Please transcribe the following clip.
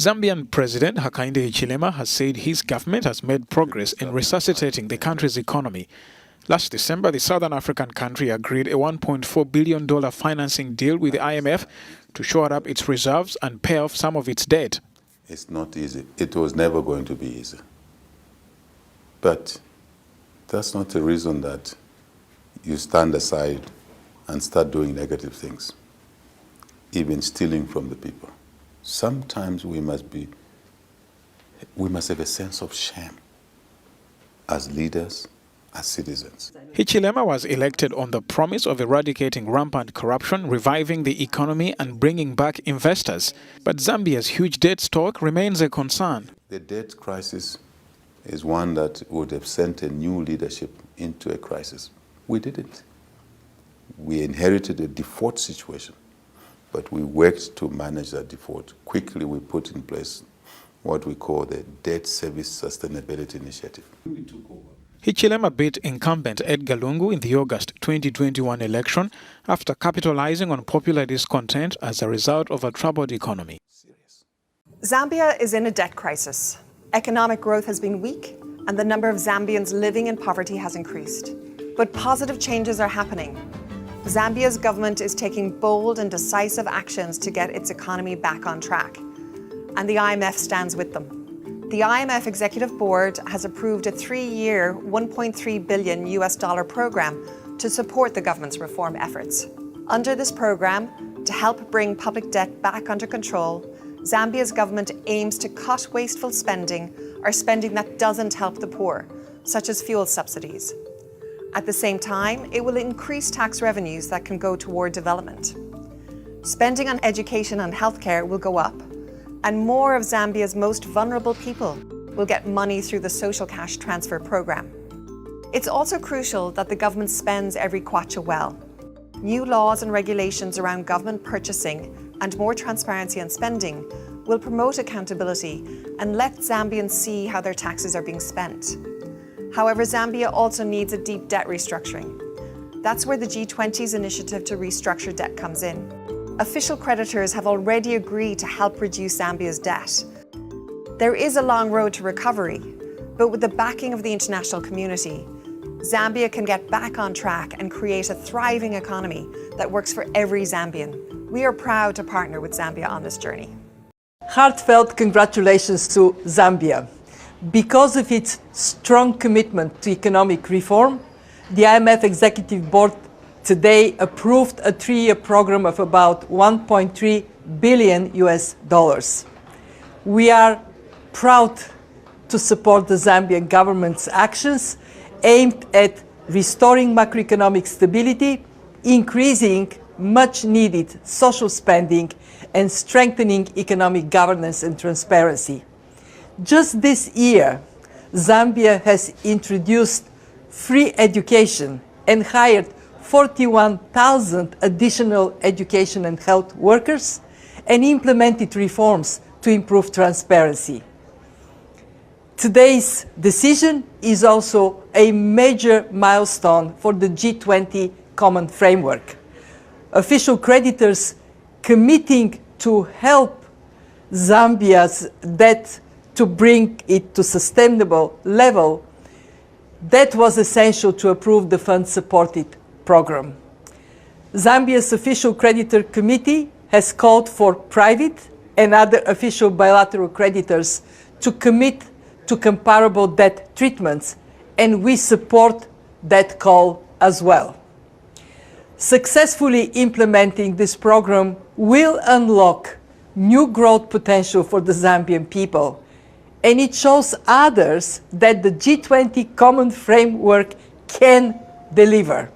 Zambian President Hakainde Hichilema has said his government has made progress in resuscitating the country's economy. Last December, the Southern African country agreed a $1.4 billion financing deal with the IMF to shore up its reserves and pay off some of its debt. It's not easy. It was never going to be easy. But that's not a reason that you stand aside and start doing negative things, even stealing from the people. Sometimes we must have a sense of shame as leaders, as citizens. Hichilema was elected on the promise of eradicating rampant corruption, reviving the economy and bringing back investors. But Zambia's huge debt stock remains a concern. The debt crisis is one that would have sent a new leadership into a crisis. We didn't. We inherited a default situation, but we worked to manage that default. Quickly, we put in place what we call the Debt Service Sustainability Initiative. Hichilema beat incumbent Edgar Lungu in the August 2021 election after capitalizing on popular discontent as a result of a troubled economy. Zambia is in a debt crisis. Economic growth has been weak, and the number of Zambians living in poverty has increased. But positive changes are happening. Zambia's government is taking bold and decisive actions to get its economy back on track, and the IMF stands with them. The IMF Executive Board has approved a 3-year, $1.3 billion program to support the government's reform efforts. Under this program, to help bring public debt back under control, Zambia's government aims to cut wasteful spending or spending that doesn't help the poor, such as fuel subsidies. At the same time, it will increase tax revenues that can go toward development. Spending on education and healthcare will go up, and more of Zambia's most vulnerable people will get money through the social cash transfer program. It's also crucial that the government spends every kwacha well. New laws and regulations around government purchasing and more transparency on spending will promote accountability and let Zambians see how their taxes are being spent. However, Zambia also needs a deep debt restructuring. That's where the G20's initiative to restructure debt comes in. Official creditors have already agreed to help reduce Zambia's debt. There is a long road to recovery, but with the backing of the international community, Zambia can get back on track and create a thriving economy that works for every Zambian. We are proud to partner with Zambia on this journey. Heartfelt congratulations to Zambia. Because of its strong commitment to economic reform, the IMF Executive Board today approved a 3-year program of about $1.3 billion. We are proud to support the Zambian government's actions aimed at restoring macroeconomic stability, increasing much-needed social spending, and strengthening economic governance and transparency. Just this year, Zambia has introduced free education and hired 41,000 additional education and health workers and implemented reforms to improve transparency. Today's decision is also a major milestone for the G20 Common Framework. Official creditors committing to help Zambia's debt to bring it to sustainable level, that was essential to approve the fund-supported program. Zambia's official creditor committee has called for private and other official bilateral creditors to commit to comparable debt treatments, and we support that call as well. Successfully implementing this program will unlock new growth potential for the Zambian people, and it shows others that the G20 Common Framework can deliver.